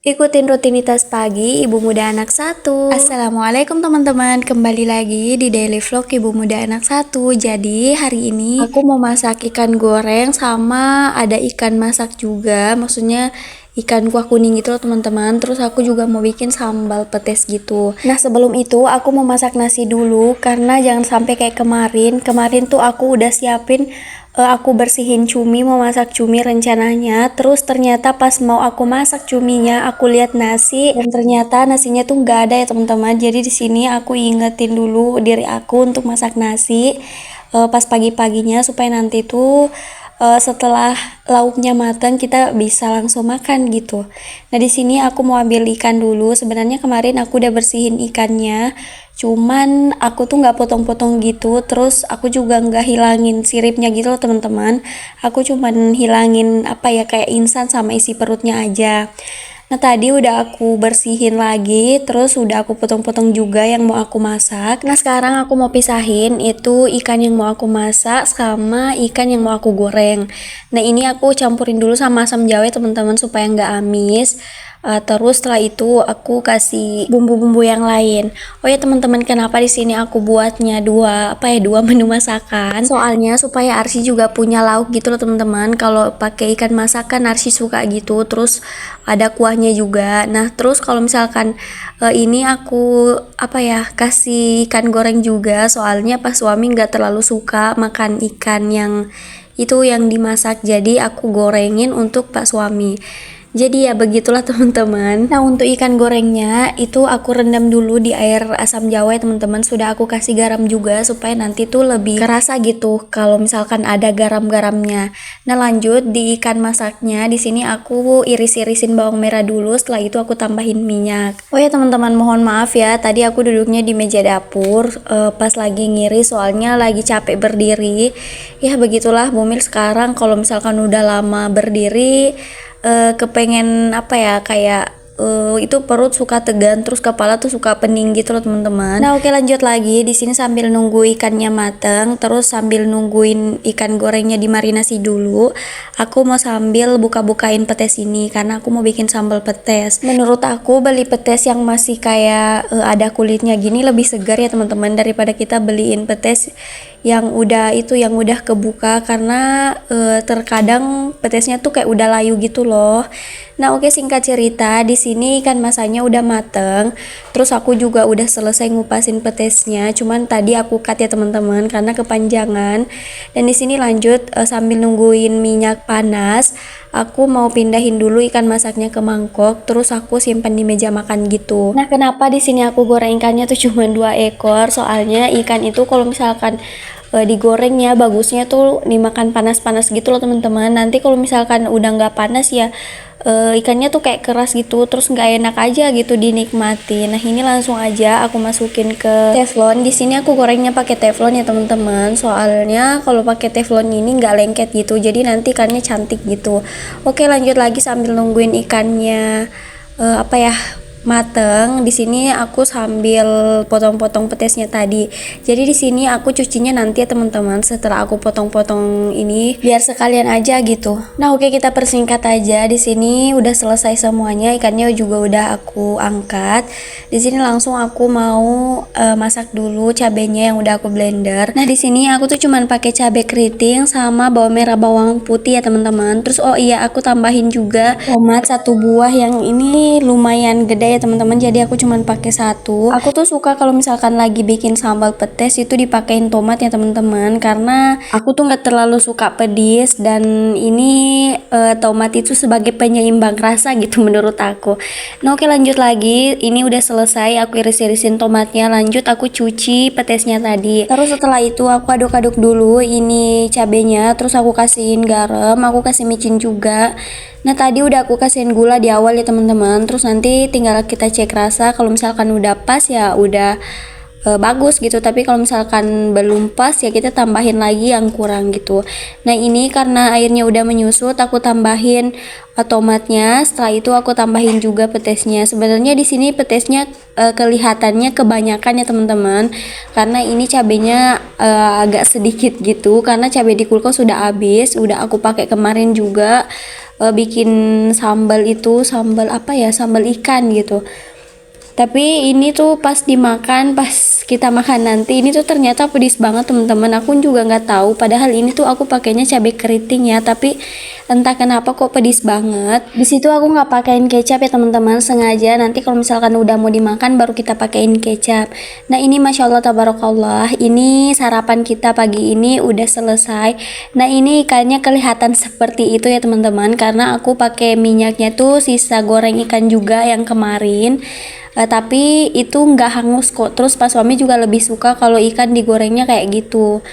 Ikutin rutinitas pagi Ibu Muda Anak Satu. Assalamualaikum teman-teman, kembali lagi di daily vlog Ibu Muda Anak Satu. Jadi hari ini aku mau masak ikan goreng sama ada ikan masak juga, maksudnya ikan kuah kuning gitu loh teman-teman. Terus aku juga mau bikin sambal petis gitu. Nah sebelum itu aku mau masak nasi dulu karena jangan sampai kayak kemarin tuh aku udah siapin, aku bersihin cumi, mau masak cumi rencananya. Terus ternyata pas mau aku masak cuminya, aku lihat nasi dan ternyata nasinya tuh nggak ada ya teman-teman. Jadi di sini aku ingetin dulu diri aku untuk masak nasi pas pagi-paginya supaya nanti tuh setelah lauknya matang kita bisa langsung makan gitu. Nah di sini aku mau ambil ikan dulu. Sebenarnya kemarin aku udah bersihin ikannya, cuman aku tuh nggak potong-potong gitu. Terus aku juga nggak hilangin siripnya gitu loh teman-teman. Aku cuman hilangin apa ya, kayak instan sama isi perutnya aja. Nah tadi udah aku bersihin lagi, terus udah aku potong-potong juga yang mau aku masak. Nah sekarang aku mau pisahin itu ikan yang mau aku masak sama ikan yang mau aku goreng. Nah ini aku campurin dulu sama asam jawa ya teman-teman supaya nggak amis. Terus setelah itu aku kasih bumbu-bumbu yang lain. Oh ya teman-teman, kenapa di sini aku buatnya dua menu masakan? Soalnya supaya Arsy juga punya lauk gitu loh teman-teman. Kalau pakai ikan masakan Arsy suka gitu. Terus ada kuahnya juga. Nah terus kalau misalkan ini aku kasih ikan goreng juga. Soalnya pas suami nggak terlalu suka makan ikan yang itu yang dimasak. Jadi aku gorengin untuk Pak suami. Jadi ya begitulah teman-teman. Nah untuk ikan gorengnya itu aku rendam dulu di air asam jawa ya teman-teman. Sudah aku kasih garam juga supaya nanti tuh lebih kerasa gitu kalau misalkan ada garam-garamnya. Nah lanjut di ikan masaknya, di sini aku iris-irisin bawang merah dulu. Setelah itu aku tambahin minyak. Oh ya teman-teman, mohon maaf ya. Tadi aku duduknya di meja dapur pas lagi ngiris soalnya lagi capek berdiri. Ya begitulah bumil sekarang kalau misalkan udah lama berdiri kepengen kayak itu perut suka tegan, terus kepala tuh suka pening gitu loh teman-teman. Nah oke lanjut lagi di sini sambil nunggu ikannya mateng, terus sambil nungguin ikan gorengnya dimarinasi dulu, aku mau sambil buka-bukain petes ini karena aku mau bikin sambal petes. Menurut aku beli petes yang masih kayak ada kulitnya gini lebih segar ya teman-teman daripada kita beliin petes yang udah kebuka karena terkadang petesnya tuh kayak udah layu gitu loh. Nah oke singkat cerita di sini ikan masanya udah mateng, terus aku juga udah selesai ngupasin petesnya, cuman tadi aku cut ya teman-teman karena kepanjangan. Dan di sini lanjut sambil nungguin minyak panas, aku mau pindahin dulu ikan masaknya ke mangkok, terus aku simpan di meja makan gitu. Nah kenapa di sini aku goreng ikannya tuh cuma 2 ekor? Soalnya ikan itu kalau misalkan digorengnya bagusnya tuh dimakan panas-panas gitu loh teman-teman. Nanti kalau misalkan udah nggak panas ya ikannya tuh kayak keras gitu, terus nggak enak aja gitu dinikmati. Nah ini langsung aja aku masukin ke teflon. Di sini aku gorengnya pakai teflon ya teman-teman. Soalnya kalau pakai teflon ini nggak lengket gitu, jadi nanti ikannya cantik gitu. Oke lanjut lagi sambil nungguin ikannya mateng. Di sini aku sambil potong-potong petesnya tadi. Jadi di sini aku cucinya nanti ya teman-teman setelah aku potong-potong ini biar sekalian aja gitu. Nah oke kita persingkat aja. Di sini udah selesai semuanya, ikannya juga udah aku angkat. Di sini langsung aku mau masak dulu cabenya yang udah aku blender. Nah di sini aku tuh cuman pakai cabai keriting sama bawang merah bawang putih ya teman-teman. Terus oh iya aku tambahin juga tomat 1 buah yang ini lumayan gede ya teman-teman, jadi aku cuman pakai 1. Aku tuh suka kalau misalkan lagi bikin sambal petes itu dipakein tomat ya teman-teman, karena aku tuh nggak terlalu suka pedis dan ini tomat itu sebagai penyeimbang rasa gitu menurut aku. Nah oke lanjut lagi, ini udah selesai aku iris-irisin tomatnya, lanjut aku cuci petesnya tadi. Terus setelah itu aku aduk-aduk dulu ini cabenya, terus aku kasihin garam, aku kasih micin juga. Nah tadi udah aku kasihin gula di awal ya teman-teman, terus nanti tinggal kita cek rasa. Kalau misalkan udah pas ya udah bagus gitu, tapi kalau misalkan belum pas ya kita tambahin lagi yang kurang gitu. Nah ini karena airnya udah menyusut aku tambahin tomatnya, setelah itu aku tambahin juga petesnya. Sebenarnya di sini petesnya kelihatannya kebanyakan ya teman-teman, karena ini cabenya agak sedikit gitu karena cabai di kulkas sudah habis, udah aku pakai kemarin juga bikin sambal itu, sambal apa ya, sambal ikan gitu. Tapi ini tuh pas dimakan, pas kita makan nanti, ini tuh ternyata pedis banget teman-teman. Aku juga nggak tahu, padahal ini tuh aku pakainya cabai keriting ya, tapi entah kenapa kok pedis banget. Di situ aku nggak pakein kecap ya teman-teman, sengaja nanti kalau misalkan udah mau dimakan baru kita pakein kecap. Nah ini masya Allah tabarakallah, ini sarapan kita pagi ini udah selesai. Nah ini ikannya kelihatan seperti itu ya teman-teman, karena aku pakai minyaknya tuh sisa goreng ikan juga yang kemarin. Tapi itu nggak hangus kok. Terus pas suami juga lebih suka kalau ikan digorengnya kayak gitu.